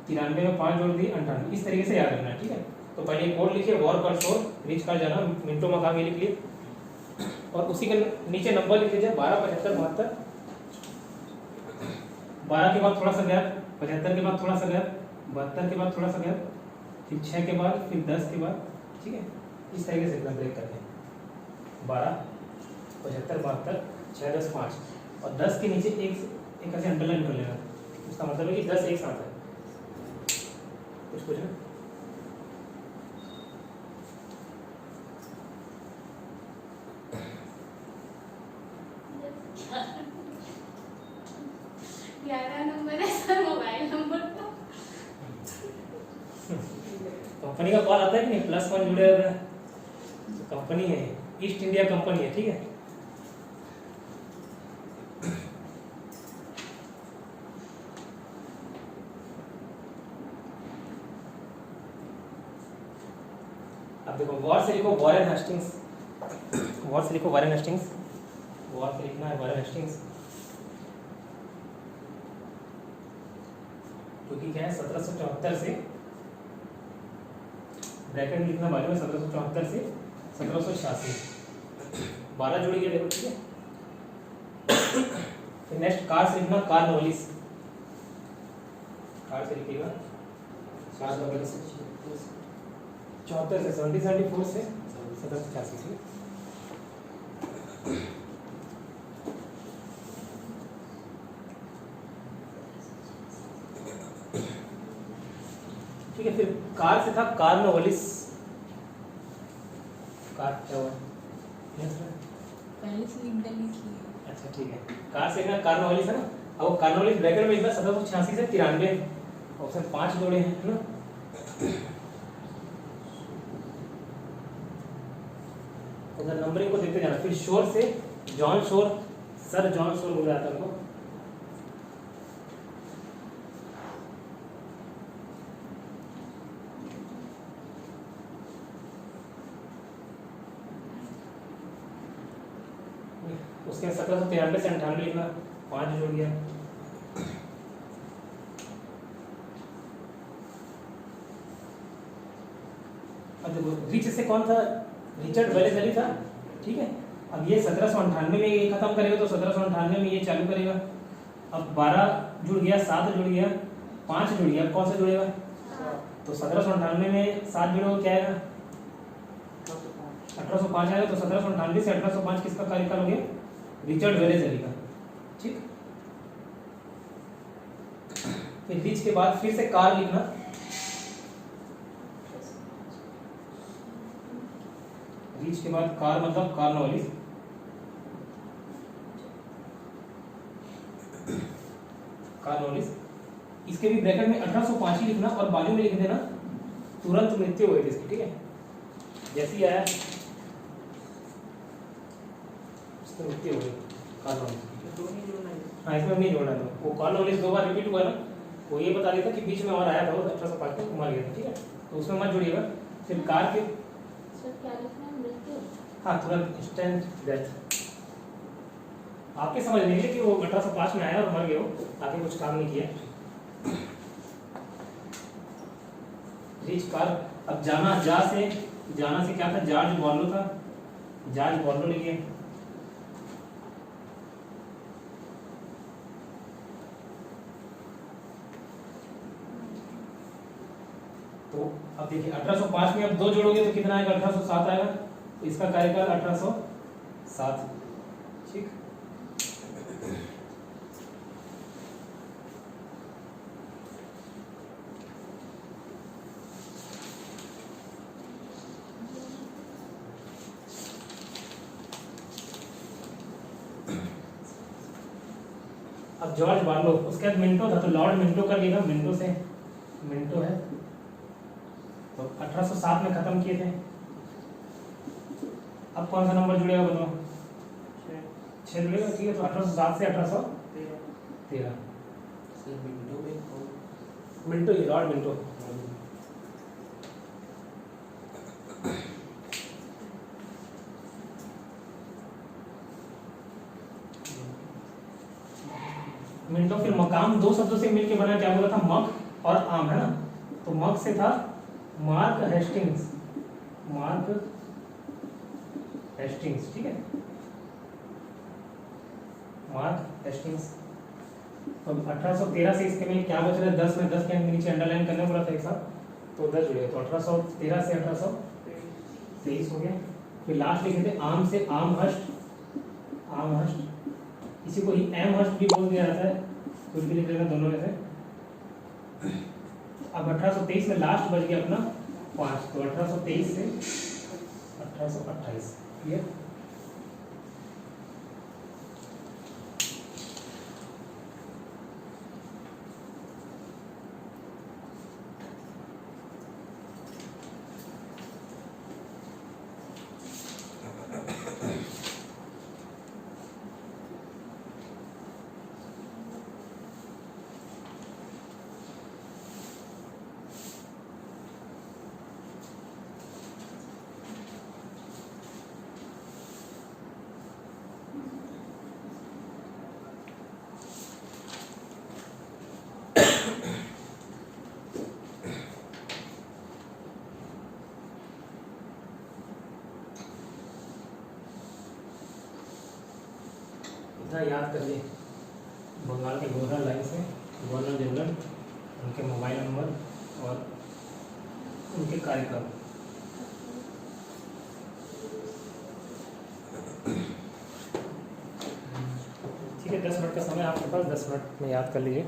93 में 5 जोड़ दिए 98। इस तरीके से याद रखना है। ठीक है, तो पहले कोड लिखिए, वॉर का शोर, रीच का जाना, मिनटों में काम, ये लिख लिए, और उसी के नीचे नंबर लिख लीजिए 12 75 72। 12 के बाद थोड़ा सा गैप, 75 के बाद थोड़ा सा गैप, 72 के बाद थोड़ा सा गैप, फिर 6 के बाद, फिर 10 के बाद। ठीक है, इस तरीके से एकदम ब्रेक करते हैं। 12 75 72 6 10 5, और 10 के नीचे एक ऐसे अंडरलाइन कर लेना। उसका मतलब है कि 10 एक साथ है। कुछ पूछना? कंपनी का कॉल आता है कि नहीं, +1 जुड़े हुए हैं, तो कंपनी है, ईस्ट इंडिया कंपनी है, ठीक है। अब देखो वॉर से लिखो वॉरेन हेस्टिंग्स, वॉर से लिखो वॉरेन हेस्टिंग्स, वॉर से लिखना है वॉरेन हेस्टिंग्स, क्योंकि क्या है 1774 से ब्रैकेट में लिखना बाजू में 1774 से 1786, 12 जोड़ी के देखो, ठीक है। फिर नेक्स्ट कार से लिखना कार्नवालिस, कार से लिखिएगा कार्नवालिस 74 से 1774 से 1786, ठीक है। फिर कार से था कार्नवालिस, कार क्या हुआ? पहले से लिख लीजिए। अच्छा ठीक है, कार से ना कार्नवालिस है ना, अब वो कार्नवालिस ब्रैकेट में लिखना 1786 से 93, ऑप्शन 5 जोड़े हैं, है ना। उधर नंबरिंग को देखते जाना। फिर शोर से John Shore, sir John Shore बोला जाता है उनको, उसके 1793 से 98 लिखना, 5 जोड़ गया। अब देखो रिच से कौन था, रिचर्ड वेलेजली था, ठीक है। अब ये 1798 में ये खत्म करेगा तो 1798 में ये चालू करेगा। अब 12 जुड़ गया, 7 जुड़ गया, 5 जुड़ गया, कौन सा जुड़ेगा? तो 1798 में 7 जुड़ेगा, क्या आएगा? 1805 आएगा। तो 1798 से 1805 किसका कार्यकाल हो गया? रिचर्ड वेलेजली का, ठीक। फिर रिच के बाद फिर से कार लिखना, रिच के बाद कार मतलब कार्नवालिस, कार्नवालिस। इसके भी ब्रैकेट में 1805 ही लिखना और बाजू में लिख देना तुरंत मृत्यु हुई थी इसकी, ठीक है। जैसे ही आया उसकी मृत्यु हो गई कार्नवालिस, हाँ इसमें नहीं जोड़ना था। वो कार्नवालिस 2 बार रिपीट हुआ ना, वो ये बता देता कि बीच में और आया था, वो 1805 में मर गया था, ठीक है। तो उसमें मत जोड़िएगा। फिर कार के सर क्या लिखना है? मृत्यु। हाँ तुरंत इंस्टेंट डेथ, आपके समझने के लिए कि वो 1805 में आया और मर गया, हो आगे कुछ काम नहीं किया। Rich car. अब जाना, जाना से क्या था? जॉर्ज बॉर्लो था, जॉर्ज बॉर्लो लिखिए। तो अब देखिए 1805 में अब 2 जोड़ोगे तो कितना आएगा? 1807 आएगा। तो इसका कार्यकाल 1807, ठीक। अब जॉर्ज बार्लो, उसके बाद मिंटो था, तो लॉर्ड मिंटो कर लिएगा, मिंटो से, मिंटो है तो 1807 में खत्म किए थे। अब कौन सा नंबर जुड़ेगा बताओ? 6 जुड़ेगा, ठीक है। तो 1807 से 1813, मिंटो ही, लॉर्ड मिंटो। मिंटो। फिर मकाम 2 शब्दों से मिलके बना, क्या बोला था? मक और आम, है ना। तो मक से था मार्क हेस्टिंग्स, मार्क हेस्टिंग्स, ठीक है, मार्क हेस्टिंग्स। तो 1813 से इसके में क्या बच रहा है? 10 में 10 के नीचे अंडरलाइन करने बोला था एक साथ, तो 10 जुड़े। तो 1813 से 1823 हो गया। फिर लास्ट लिखे थे आम से आमहर्स्ट, आमहर्स्ट, इसी को ही एमहर्स्ट भी बोल दिया जाता है, कुछ भी लिख लेना दोनों में से। अब 1823 में लास्ट बच गया अपना 5, तो 1823 से 1828, क्लियर। याद कर लिए बंगाल के गवर्नर लाइन से गवर्नर जनरल, उनके मोबाइल नंबर और उनके कार्यक्रम। ठीक है, 10 मिनट का समय आपके पास, 10 मिनट में याद कर लीजिए।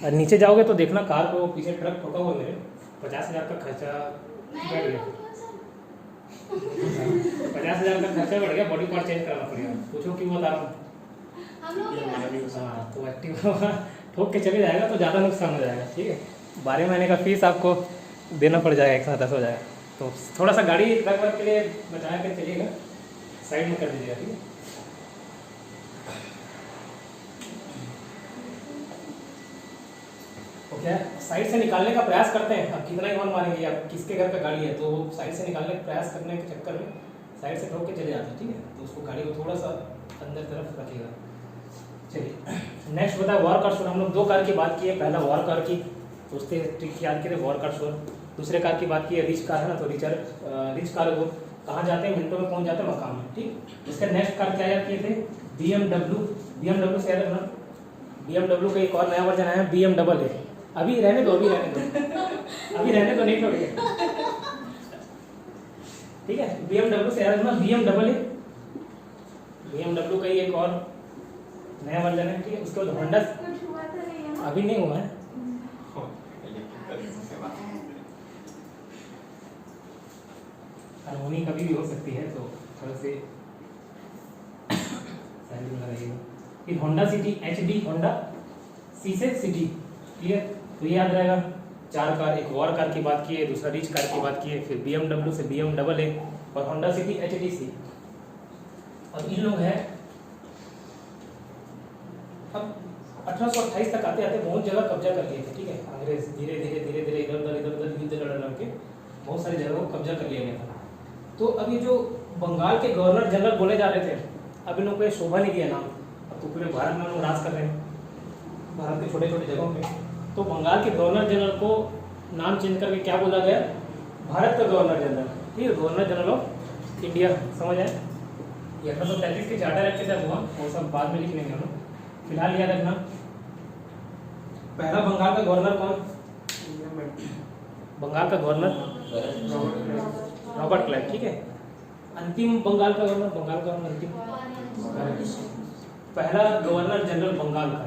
और नीचे जाओगे तो देखना कार को पीछे ट्रक ठोका हुआ मेरे, 50,000 का खर्चा बैठ गया। 50,000 का खर्चा बढ़ गया, बॉडी पार्ट चेंज कराना पड़ेगा। पूछो क्यों बता रहा हूँ। हाँ, तो एक्टिवा ठोक के चले जाएगा तो ज़्यादा नुकसान हो जाएगा। ठीक है, 12 महीने का फीस आपको देना पड़ जाएगा, एक साथ 10 हो जाएगा। तो थोड़ा सा गाड़ी ट्रक वर्क के लिए बचा कर चलिएगा, साइड में कर दीजिएगा। ठीक है, क्या साइड से निकालने का प्रयास करते हैं। अब कितना ही वन मारेंगे, आप किसके घर का गाड़ी है तो वो साइड से निकालने का प्रयास करने के चक्कर में साइड से ठोक के चले जाते हैं। ठीक है, तो उसको गाड़ी को थोड़ा सा अंदर तरफ रखिएगा। चलिए नेक्स्ट बताया वॉर कार शोर। हम लोग 2 कार की बात की है, पहला वॉर कार की, तो उससे ट्रिक याद करें वॉर कार शोर। दूसरे कार की बात की है रिच कार है ना, तो रिच कार वो कहाँ जाते हैं, मिनटों में पहुँच जाते हैं मकाम में। ठीक, उसके नेक्स्ट कार क्या याद किए थे, BMW से याद रखना। BMW का एक और नया वर्जन आया है BMW। अभी रहने दो, नहीं छोड़िए। ठीक है, BMW से याद रखना BMW का ही एक और नया वर्जन है। ठीक है, उसके बाद होंडा अभी नहीं हुआ है। हारमोनी कभी भी हो सकती है, तो थोड़ा से लगाइएगा। फिर होंडा सिटी HD, होंडा सी से सिटी। क्लियर, तो ये याद रहेगा। 4 कार, एक वॉर कार की बात की है, दूसरा रिच कार की बात की है, फिर BMW से BMW और होंडा सिटी HDC। अब इन लोग हैं, अब 1828 तक आते आते बहुत जगह कब्जा कर लिए थे। ठीक है, अंग्रेज धीरे धीरे इधर उधर युद्ध लड़ के बहुत सारी जगहों को कब्जा कर लिया गया था। तो अब ये जो बंगाल के गवर्नर जनरल बोले जा रहे थे, अब इन लोगों को ये शोभा नहीं दिया नाम। अब तो पूरे भारत में लोग राज कर रहे हैं, भारत के छोटे छोटे जगहों पे। तो बंगाल के गवर्नर जनरल को नाम चेंज करके क्या बोला गया, भारत का गवर्नर जनरल। ठीक है, गवर्नर जनरल ऑफ इंडिया, समझ आए। ये 1833 के चार्टर एक्ट के तहत हुआ, वो सब बाद में लिख लेंगे हम लोग। फिलहाल याद रखना पहला बंगाल का गवर्नर कौन, बंगाल का गवर्नर रॉबर्ट क्लाइव। ठीक है, अंतिम बंगाल का गवर्नर अंतिम पहला गवर्नर जनरल बंगाल का।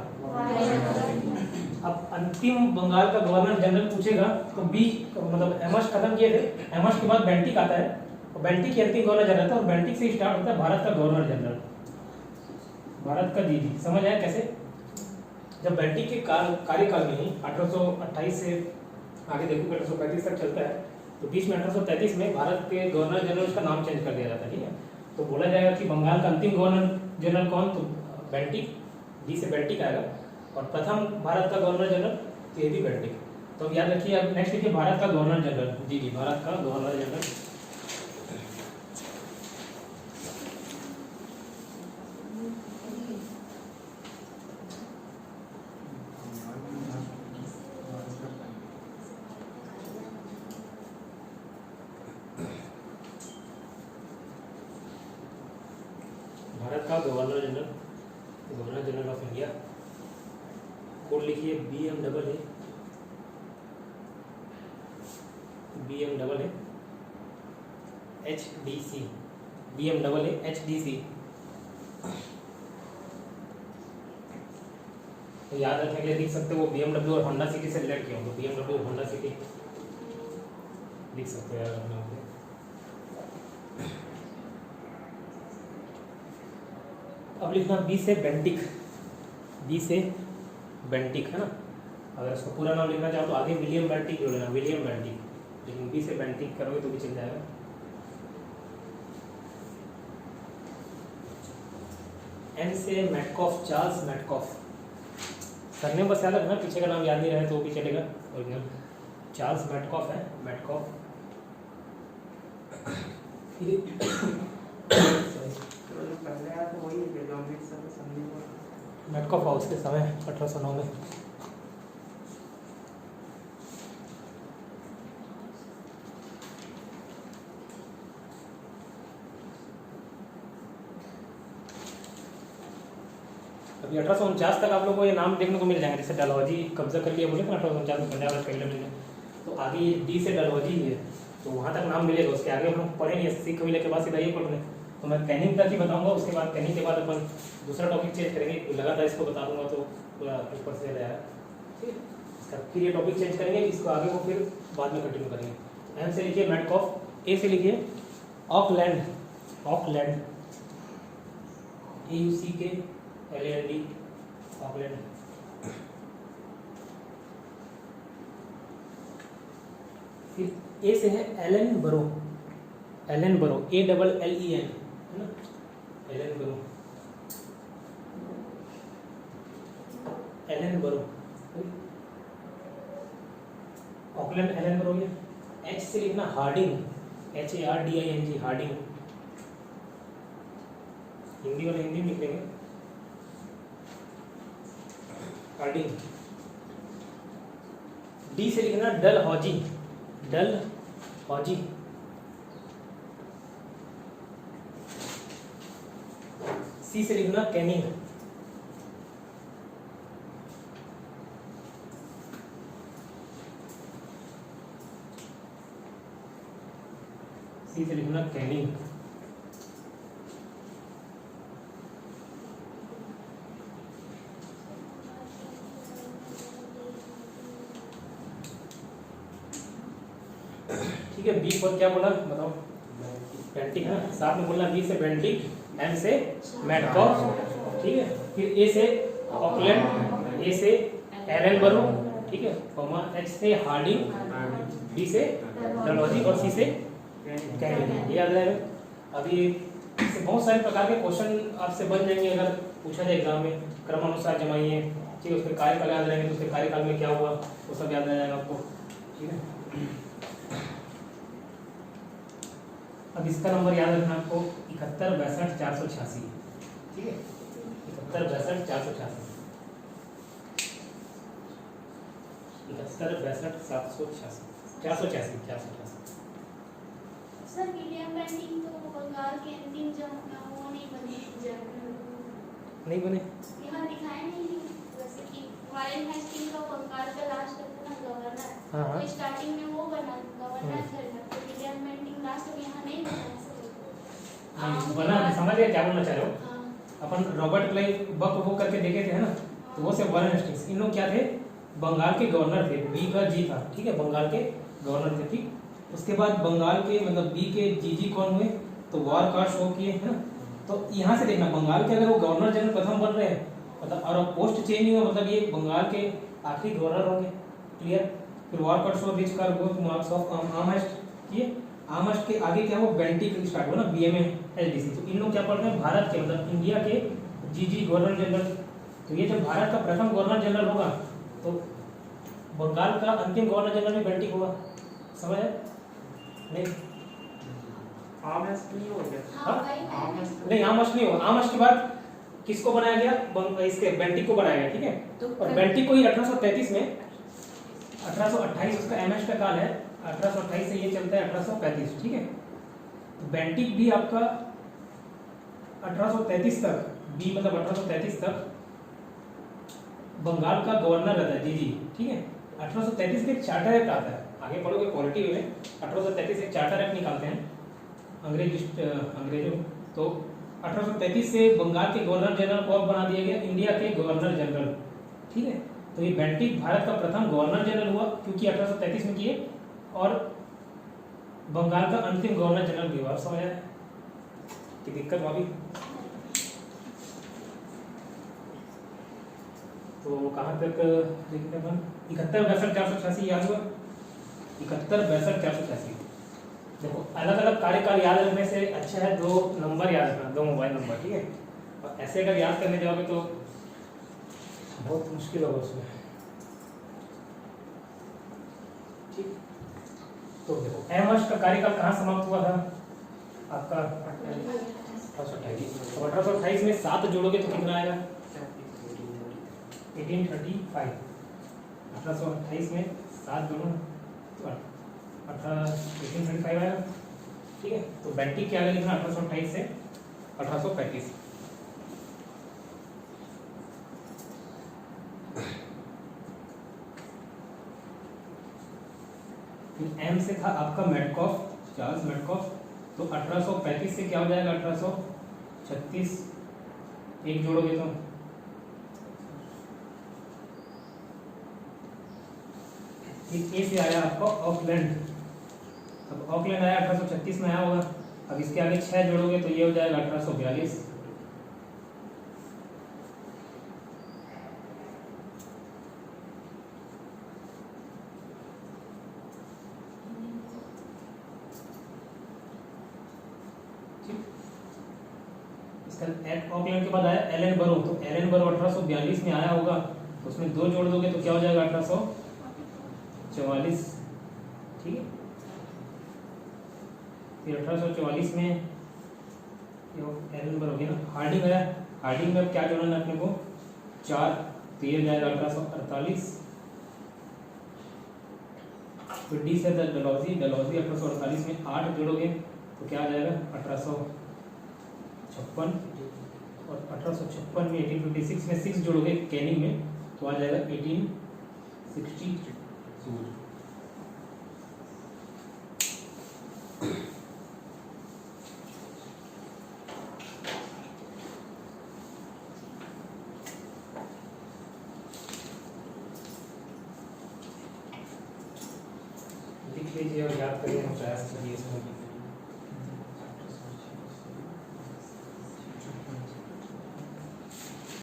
अब अंतिम बंगाल का गवर्नर जनरल पूछेगा तो बी मतलब एमएस खत्म किए थे, एमएस के बाद बेंटिक आता है, और बेंटिक की अंतिम गवर्नर जनरल था, और बेंटिक से स्टार्ट होता है भारत का गवर्नर जनरल, भारत का जीजी। समझ आया कैसे। जब बेंटिक के कार्यकाल में ही 1828 से आगे देखो 1835 तक चलता है, तो बीच में 1833 में भारत के गवर्नर जनरल का नाम चेंज कर दिया जाता है। ठीक है, तो बोला जाएगा कि बंगाल का अंतिम गवर्नर जनरल कौन, तो बेंटिक, बी से बेंटिक आएगा, और प्रथम भारत का गवर्नर जनरल ये भी बेंटिक। तो याद रखिए। अब नेक्स्ट लिखिए भारत का गवर्नर जनरल, जी भारत का गवर्नर जनरल। भारत का governor general of India, code लिखिए BMW HDC, BMW HDC। तो याद रखने के लिए लिख सकते हो, वो BMW और होंडा सिटी से रिलेट किया हो, तो BMW और होंडा सिटी लिख सकते हो यार रखना। अब लिखना बी से बेंटिक, बी से बेंटिक है ना। अगर इसको पूरा नाम लिखना चाहो तो आगे विलियम बेंटिक जोड़ लेना, विलियम बेंटिक, लेकिन बी से बेंटिक करोगे तो भी चल जाएगा। एम से मैटकॉफ, चार्ल्स मैटकॉफ। सरनेम बस याद रखना, पीछे का नाम याद नहीं रहे तो भी चलेगा। ओरिजिनल चार्ल्स मैटकॉफ है, मैटकॉफ। पहले आया तो वही है जो अमृतसर में संधि हुआ। मैटकॉफ हाउस के समय 1809 में। अभी 1849 तक आप लोगों को ये नाम देखने को मिल जाएंगे, जैसे डलहौजी कब्जा कर लिया बोले तो 1849 में पंजाब राज पहले मिले, तो आगे ये डी से डलहौजी है तो वहाँ तक नाम मिलेगा। उसके आगे हम लोग पढ़े नहीं, सिख कबीले के बाद सीधा ये पढ़ रहे हैं, तो मैं कैनिंग तक ही बताऊंगा। उसके बाद कैनिंग के बाद अपन दूसरा टॉपिक चेंज करेंगे, लगातार इसको बता दूंगा तो पूरा ऊपर से जाएगा, ठीक है। फिर ये टॉपिक चेंज करेंगे, इसको आगे को फिर बाद में कंटिन्यू करेंगे। एम से लिखिए मैडकॉफ, ए से लिखिए ऑकलैंड, ऑकलैंड AUCKLAND, ऑकलैंड। फिर ए से है एलन बरो, एलन बरो ALLEN है ना, एलन बरो, एलन बरो, ऑकलैंड एलन बरो। ये एच से लिखना हार्डिंग, HARDING, हार्डिंग, हिंदी वाले हिंदी में लिखेंगे हार्डिंग। डी से लिखना डलहौजी, डलहौजी। सी से लिखना कैनिंग, सी से लिखना कैनिंग। ठीक है, बी पर क्या बोला बताओ, बेंटिक है, साथ में बोलना बी से बेंटिक, एम से मैडकॉफ, ठीक है। फिर ए से ऑकलैंड, ए से एलन बरो, ठीक है, एच से हार्डिंग, बी से डलहौजी और सी से कैनिंग। ये याद रहेगा। अभी इससे बहुत सारे प्रकार के क्वेश्चन आपसे बन जाएंगे अगर पूछा जाए एग्जाम में, क्रमानुसार जमाइए, ठीक है। उसके कार्यकाल याद रहेंगे तो उसके कार्यकाल में क्या हुआ वो सब याद रह जाएगा आपको, ठीक है। अब इसका नंबर याद रखना आपको 71 62 486, ठीक है, 71 62 486, 71 62 786, 486। सर विलियम बेंटिक तो बंगाल के अंतिम जंग वो नहीं बने, नहीं बने, यहाँ दिखाया नहीं, जैसे कि वारेन हेस्टिंग का बंगाल का लास्ट तक ना गवर्नर, हाँ, हाँ। तो स्टार्टिंग में वो बना गवर्नर जनरल, तो विलियम बेंटिक लास्ट में यहाँ नहीं बना। समझ गए क्या बोलना चाह रहे हो? हाँ। अपन रॉबर्ट क्लाइव बक वो करके देखे थे ना, तो वो से वारेन हेस्टिंग्स, इन लोग क्या थे, बंगाल के गवर्नर थे, बी का जी था, ठीक है, बंगाल के गवर्नर थे, ठीक। उसके बाद बंगाल के मतलब बी के जी कौन हुए, तो वॉर कार्ड शो किए, है ना। तो यहाँ से देखना बंगाल के अगर वो गवर्नर जनरल प्रथम बन रहे हैं मतलब, और पोस्ट चेंज हुआ मतलब ये बंगाल के आखिरी गवर्नर होंगे, क्लियर। फिर वॉर कार्ड शो रिच कर बोथ मार्क्स ऑफ आर्मस्ट, ये आर्मस्ट के आगे क्या हो, बेंटिक स्टार्ट हुआ ना, BMA LDC। तो इन लोग क्या पढ़ रहे हैं, भारत के मतलब इंडिया के जी गवर्नर जनरल। तो ये जब भारत का प्रथम गवर्नर जनरल होगा तो बंगाल का अंतिम गवर्नर जनरल भी बेंटिक होगा, समझ है? नहीं आर्मस्ट नहीं हो गया, हाँ भाई आर्मस्ट नहीं, आर्मस्ट नहीं होगा। आर्मस्ट के बाद किसको बनाया गया, इसके बेंटिक को बनाया गया, ठीक है। तो और बेंटिक को ही 1833 में, 1828 उसका एमएस का काल है, 1828 से ये चलता है 1835, ठीक है। तो बेंटिक भी आपका 1833 तक, बी मतलब 1833 तक बंगाल का गवर्नर रहता है, जी, ठीक है। 1833 के चार्टर एक्ट आता है, आगे पढ़ोगे क्वालिटी में, 1833 एक चार्टर एक्ट निकालते हैं अंग्रेजों। तो 1833 से बंगाल के गवर्नर जनरल को अब बना दिया गया इंडिया के गवर्नर जनरल, ठीक है। तो ये बेंटिक भारत का प्रथम गवर्नर जनरल हुआ क्योंकि 1833 में किए, और बंगाल का अंतिम गवर्नर जनरल भी हुआ। समझ आया कि दिक्कत भाभी? तो कहाँ तक देखते हैं, 71 62 486 याद हुआ, 71 62 486। देखो अलग अलग कार्यकाल याद रखने से अच्छा है 2 नंबर याद रखना, 2 मोबाइल नंबर, ठीक है। और ऐसे अगर याद करने जाओगे तो बहुत मुश्किल होगा उसमें, ठीक। तो देखो एमएस का कार्यकाल कहाँ समाप्त हुआ था आपका, 1828। तो 1828 में 7 जोड़ोगे तो कितना आएगा, 1835। 1828 में 7 जोड़ो तो 1835 आएगा, ठीक है। तो बेंटिक क्या आगे लिखना, 1828 से 1835। फिर एम से था आपका मेटकॉफ, चार्ल्स मेटकॉफ। तो 1835 से क्या हो जाएगा 1836, एक जोड़ोगे तो फिर ए से आया आपका ऑकलैंड। अब ऑकलैंड आया 1836 में आया होगा। अब इसके आगे 6 जोड़ोगे तो ये हो जाएगा 1842। ऑकलैंड के बाद आया एलन बरो। तो एलन बरो 1842 में आया होगा, तो उसमें 2 जोड़ दोगे तो क्या हो जाएगा 1844। ठीक है, फिर 1844 में एलन बरो हो गया ना। हार्डिंग आया, हार्डिंग में अब क्या जोड़ना है अपने को 4, तो ये हो जाएगा 1848। फिर डी से डलहौजी, डलहौजी 1848 में 8 जोड़ोगे तो क्या आ जाएगा 1856। और 1856 में 1856 में 6 जोड़ोगे कैनिंग में तो आ जाएगा 1860। लिख लीजिए और याद करिए, प्रयास करिए इसमें।